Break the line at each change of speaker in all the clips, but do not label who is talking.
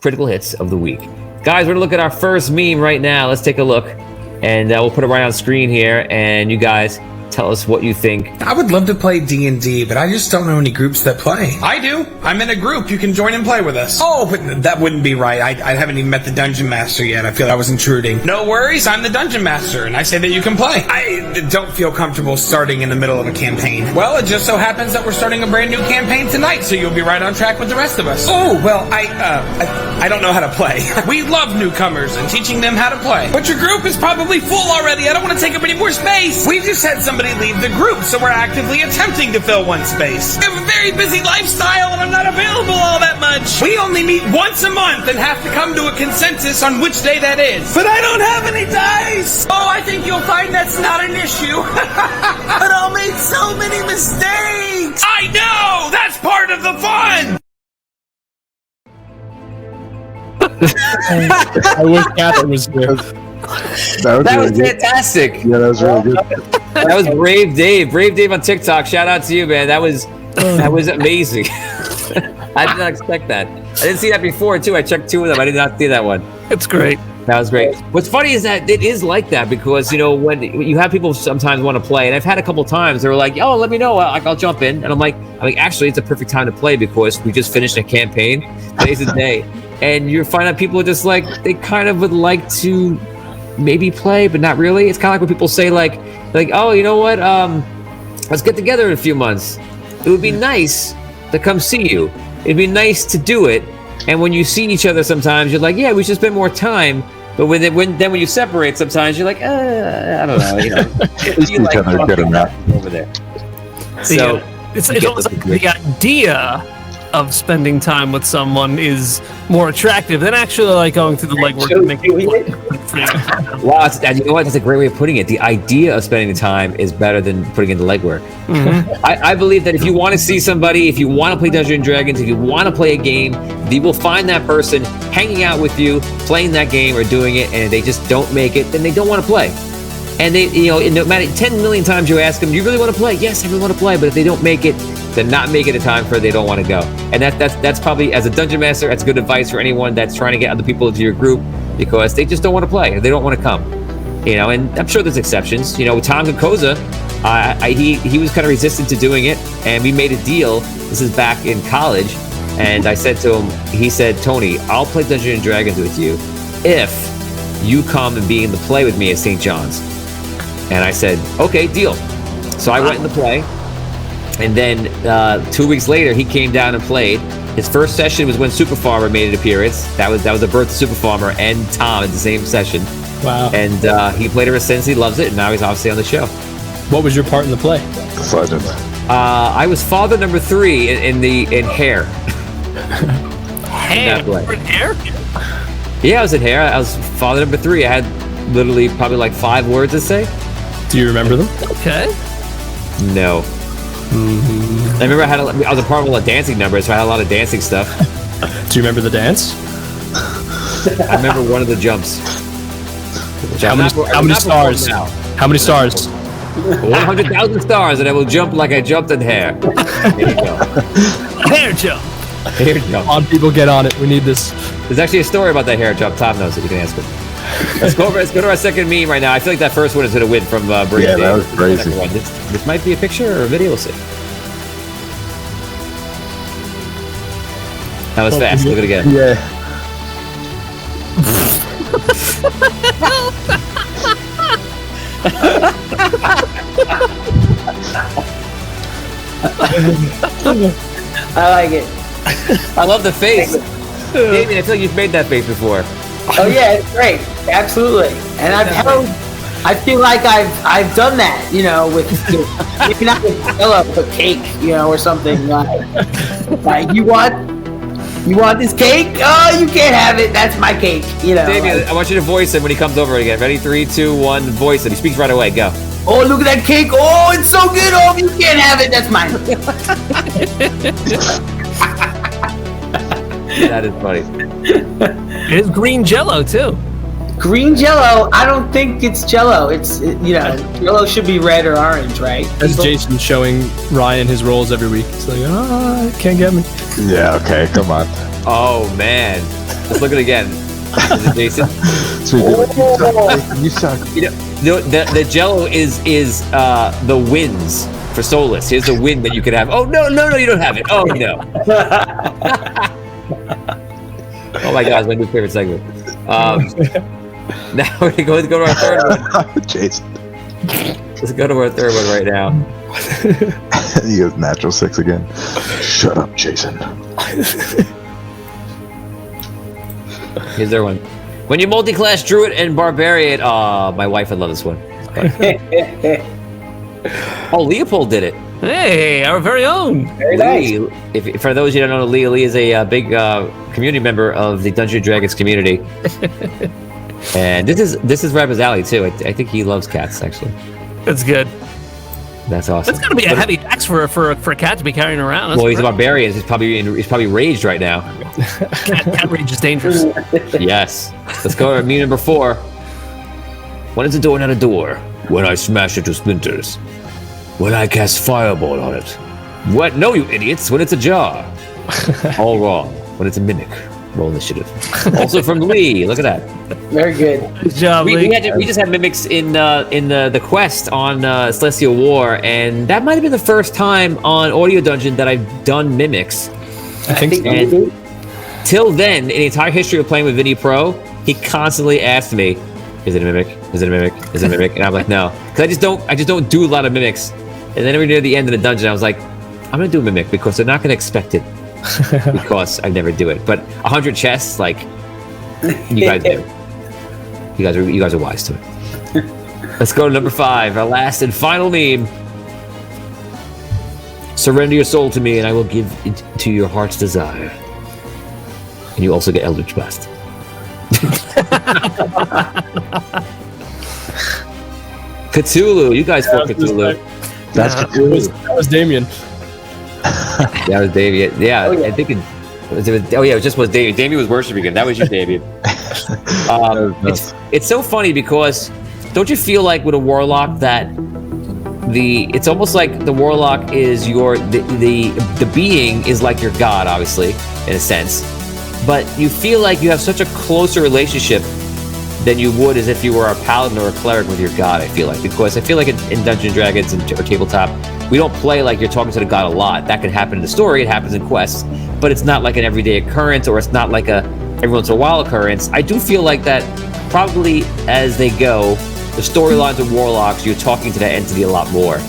critical hits of the week. Guys, we're gonna look at our first meme right now. Let's take a look, and we'll put it right on screen here, and you guys tell us what you think.
I would love to play D&D, but I just don't know any groups that play.
I do. I'm in a group. You can join and play with us.
Oh, but that wouldn't be right. I haven't even met the Dungeon Master yet. I feel I was intruding.
No worries. I'm the Dungeon Master, and I say that you can play.
I don't feel comfortable starting in the middle of a campaign.
Well, it just so happens that we're starting a brand new campaign tonight, so you'll be right on track with the rest of us.
Oh, well, I don't know how to play.
We love newcomers and teaching them how to play. But your group is probably full already. I don't want to take up any more space. We just had somebody leave the group, so we're actively attempting to fill one space. I have a very busy lifestyle, and I'm not available all that much. We only meet once a month and have to come to a consensus on which day that is. But I don't have any dice. Oh, I think you'll find that's not an issue. But I'll make so many mistakes. I know! That's part of the fun!
I wish Catherine was here.
That was fantastic.
Yeah, that was really good.
That was Brave Dave. Brave Dave on TikTok. Shout out to you, man. That was amazing. I did not expect that. I didn't see that before, too. I checked 2 of them. I did not see that one.
It's great.
That was great. What's funny is that it is like that because, when you have people sometimes want to play, and I've had a couple times, they're like, oh, let me know. I'll jump in. And I'm like, actually, it's a perfect time to play because we just finished a campaign. Today's the day. And you find out people are just like, they kind of would like to maybe play, but not really. It's kind of like when people say like, oh, you know what? Let's get together in a few months. It would be nice to come see you. It'd be nice to do it. And when you see each other, sometimes you're like, yeah, we should spend more time. But when you separate, sometimes you're like, I don't know. You like
good enough
over there.
So it's almost like the idea of spending time with someone is more attractive than actually like going through the legwork to make it.
Wow, you know what? That's a great way of putting it. The idea of spending the time is better than putting in the legwork. Mm-hmm. I believe that if you want to see somebody, if you want to play Dungeons and Dragons, if you want to play a game, you will find that person hanging out with you, playing that game or doing it, and if they just don't make it, then they don't want to play. And they, no matter 10 million times you ask them, do you really want to play? Yes, I really want to play. But if they don't make it, they're not making a time for it. They don't want to go. And that's probably, as a dungeon master, that's good advice for anyone that's trying to get other people into your group because they just don't want to play. They don't want to come. And I'm sure there's exceptions. Tom Koza, he was kind of resistant to doing it, and we made a deal. This is back in college, and I said to him, he said, Tony, I'll play Dungeons and Dragons with you if you come and be in the play with me at St. John's. And I said, okay, deal. So I went in the play, and then 2 weeks later, he came down and played. His first session was when Super Farmer made an appearance. That was the birth of Super Farmer and Tom in the same session.
Wow.
And he played ever since. He loves it, and now he's obviously on the show.
What was your part in the play?
Sergeant.
I was father number 3 in Hair.
Hair? Hair?
Yeah, I was in Hair. I was father number 3. I had literally probably like 5 words to say.
Do you remember them? Okay.
No. Mm-hmm. I remember I was a part of all the dancing numbers, so I had a lot of dancing stuff.
Do you remember the dance?
I remember one of the jumps.
How many stars? How many stars?
100,000 stars, and I will jump like I jumped in Hair. There you go.
Hair jump.
Hair jump.
Come on, people, get on it. We need this.
There's actually a story about that hair jump. Tom knows it. You can ask him. Let's go to our second meme right now. I feel like that first one is going to win from Brady.
Yeah, that was crazy.
This might be a picture or a video. We'll see. That was fast. Look at it again.
Yeah.
I like it.
I love the face. Damien, I feel like you've made that face before.
Oh yeah, it's great. Absolutely. And I feel like I've done that, with maybe not with Jello, but cake, or something like you want this cake? Oh, you can't have it. That's my cake.
Damien, I want you to voice him when he comes over again. Ready? 3, 2, 1. Voice him. He speaks right away. Go.
Oh, look at that cake. Oh, it's so good. Oh, you can't have it. That's mine.
That is funny.
It is green Jello too.
Green Jello? I don't think it's Jello. It's Jello should be red or orange, right?
That's Jason showing Ryan his rolls every week. It's like, can't get me.
Yeah, okay, come on.
Oh man, let's look at it again. Is it Jason?
So you suck.
You know, the Jello is the wins for Solus. Here's the win that you could have. Oh no, you don't have it. Oh no. Oh my God, it's my new favorite segment. Now we're going to go to our third one.
Jason.
Let's go to our third one right now.
He goes natural 6 again. Shut up, Jason.
Here's their one. When you multi-class Druid and Barbarian, my wife would love this one. Oh, Leopold did it.
Hey, our very own.
Very nice.
Lee, if for those you don't know, Lee is a big community member of the Dungeons & Dragons community. And this is right up his alley too. I think he loves cats actually.
That's good.
That's awesome.
That's got to be a heavy tax for a cat to be carrying around. That's
Well, he's a
great.
barbarian. He's probably raged right now.
Cat rage is dangerous.
Yes. Let's go to meme number 4. When is a door not a door? When I smash it to splinters. When I cast fireball on it. What? No, you idiots. When it's a jar. All wrong. When it's a mimic. Roll initiative. Also from Lee. Look at that.
Very good.
Good job, Lee.
We just had mimics in the quest on Celestial War, and that might have been the first time on Audio Dungeon that I've done mimics.
I think
And till then, in the entire history of playing with Vinny Pro, he constantly asked me, "Is it a mimic? Is it a mimic? Is it a mimic?" And I'm like, "No," because I just don't do a lot of mimics. And then every near the end of the dungeon, I was like, "I'm gonna do a mimic because they're not gonna expect it because I never do it." But 100 chests, like you guys do. You guys are wise to it. Let's go to number 5, our last and final meme. Surrender your soul to me, and I will give it to your heart's desire. And you also get Eldritch Blast. Cthulhu, you guys fought Cthulhu.
That's
That was Damien.
That was David. Yeah,
Oh, yeah.
I think it just was David. Damien was worshiping him. That was you, David. It's so funny because don't you feel like with a warlock that it's almost like the warlock is the being is like your god, obviously, in a sense, but you feel like you have such a closer relationship than you would as if you were a paladin or a cleric with your god. I feel like because I feel like in Dungeons & Dragons or tabletop, we don't play like you're talking to the god a lot. That can happen in the story. It happens in quests, but it's not like an everyday occurrence, or it's not like a every once in a while occurrence. I do feel like that probably as they go, the storylines of warlocks, you're talking to that entity a lot more.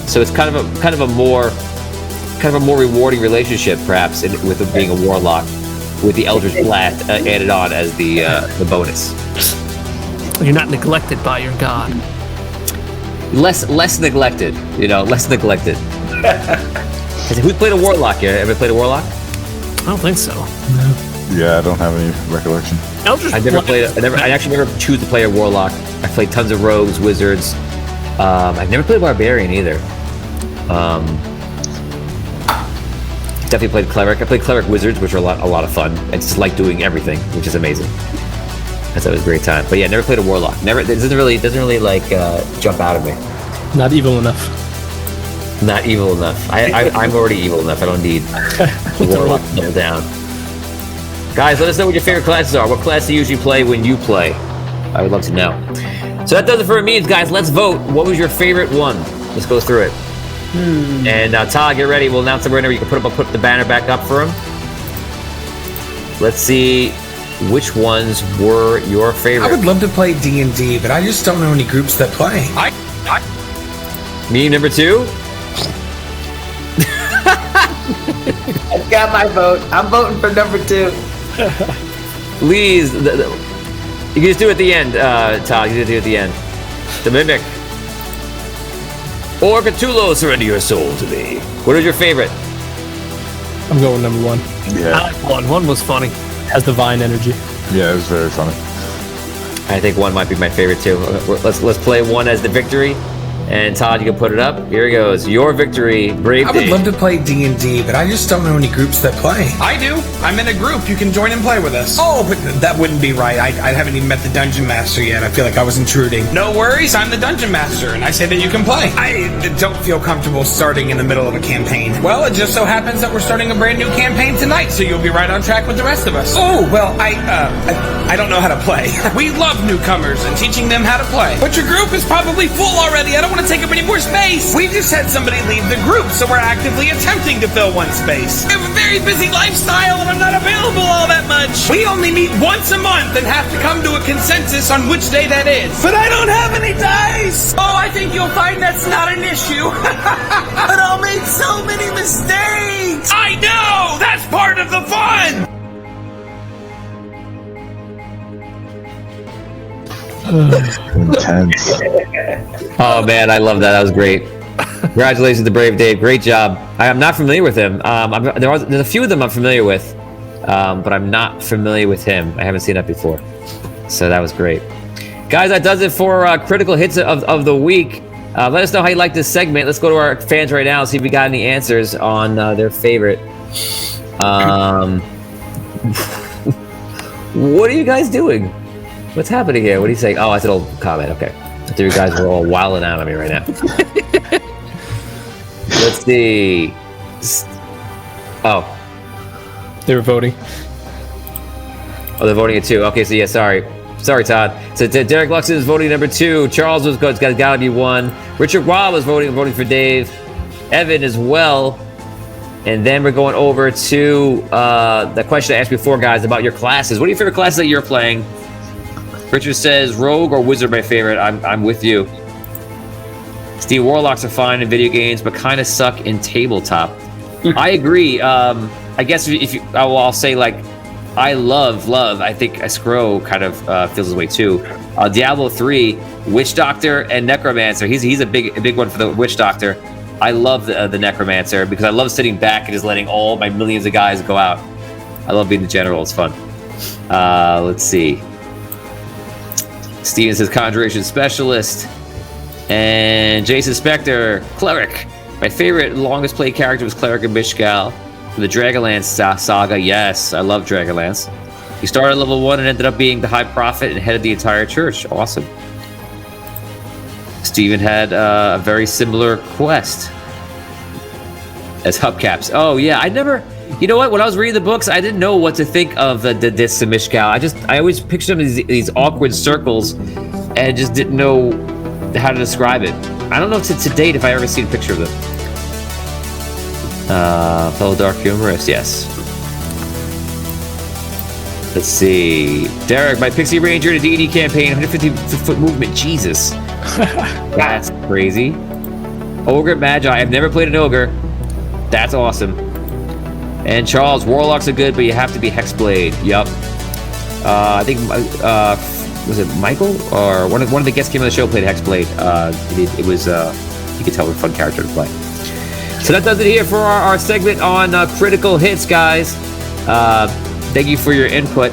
So it's kind of a more rewarding relationship, perhaps, with it being a warlock, with the Eldritch Blast added on as the bonus.
You're not neglected by your god.
Less neglected, less neglected. Who's played a warlock here? Ever played a warlock?
I don't think so.
Yeah, I don't have any recollection.
Eldritch
I actually never choose to play a warlock. I played tons of rogues, wizards. I've never played a barbarian either. Definitely played cleric. I played cleric wizards, which are a lot of fun. I just like doing everything, which is amazing. That was a great time. But yeah, never played a warlock. Never. It doesn't really like jump out of me.
Not evil enough.
Not evil enough. I'm already evil enough. I don't need the warlock to double down. Guys, let us know what your favorite classes are. What class do you usually play when you play? I would love to know. So that does it for memes, guys. Let's vote. What was your favorite one? Let's go through it. And Todd, get ready. We'll announce the winner. You can put the banner back up for him. Let's see which ones were your favorite.
I would love to play D&D, but I just don't know any groups that play.
Meme number 2.
I've got my vote. I'm voting for number 2.
Lee's. You can just do it at the end, Todd. You can do it at the end. The Mimic. Or Cthulhu, surrender your soul to me. What is your favorite?
I'm going number 1.
Yeah,
I like one. One was funny.
Has divine energy.
yeah, it was very funny.
I think 1 might be my favorite too. Let's play 1 as the victory, And Todd, you can put it up. Here he goes. Your victory, Brave
I would
Dave.
love to play D&D, but I just don't know any groups that play.
I do. I'm in a group. You can join and play with us.
Oh, but that wouldn't be right. I haven't even met the Dungeon Master yet. I feel like I was intruding.
No worries. I'm the Dungeon Master, and I say that you can play.
I don't feel comfortable starting in the middle of a campaign.
Well, it just so happens that we're starting a brand new campaign tonight, so you'll be right on track with the rest of us.
Oh, well, I don't know how to play.
We love newcomers and teaching them how to play. But your group is probably full already. I don't want to take up any more space. We just had somebody leave the group, so we're actively attempting to fill one space. I have a very busy lifestyle, and I'm not available all that much. We only meet once a month and have to come to a consensus on which day that is. But I don't have any dice. Oh, I think you'll find that's not an issue. But I'll make so many mistakes. I know! That's part of the fun!
Intense.
Oh man, I love that. That was great. Congratulations to Brave Dave. Great job. I am not familiar with him. There's a few of them I'm familiar with, but I'm not familiar with him. I haven't seen that before. So that was great. Guys, that does it for Critical Hits of the Week. Let us know how you like this segment. Let's go to our fans right now and see if we got any answers on their favorite. What are you guys doing? What's happening here? What are you saying? Oh, that's an old comment. Okay. I thought you guys were all wilding out on me right now. Let's see. Oh,
They were voting.
they're voting at 2. Okay, so yeah, sorry, Todd. So Derek Luxon is voting number 2. Charles was got to be 1. Richard Waugh was voting for Dave. Evan as well. And then we're going over to the question I asked before, guys, about your classes. What are your favorite classes that you're playing? Richard says Rogue or Wizard my favorite. I'm with you. Steve, Warlocks are fine in video games, but kind of suck in tabletop. I agree. I guess if you, I'll say like, I love. I think Escrow kind of feels his way too. Diablo 3, Witch Doctor, and Necromancer. He's a big one for the Witch Doctor. I love the Necromancer because I love sitting back and just letting all my millions of guys go out. I love being the general. It's fun. Let's see. Steven says Conjuration Specialist. And Jason Spector, Cleric. My favorite longest played character was Cleric in Mishgal from the Dragonlance saga. Yes, I love Dragonlance. He started at level 1 and ended up being the High Prophet and headed the entire church. Awesome. Steven had a very similar quest as hubcaps. Oh yeah, I never. You know what? When I was reading the books, I didn't know what to think of this Mishgal. I always pictured them as these awkward circles, and just didn't know how to describe it. I don't know to date if I ever seen a picture of them. Fellow Dark Humorous, yes. Let's see. Derek, my Pixie Ranger in a D&D campaign, 150-foot movement. Jesus. That's crazy. Ogre Magi. I've never played an ogre. That's awesome. And Charles, Warlocks are good, but you have to be Hexblade. Yup. I think, was it Michael? Or one of the guests came on the show played Hexblade. It was, you could tell it was a fun character to play. So that does it here for our segment on Critical Hits, guys. Thank you for your input.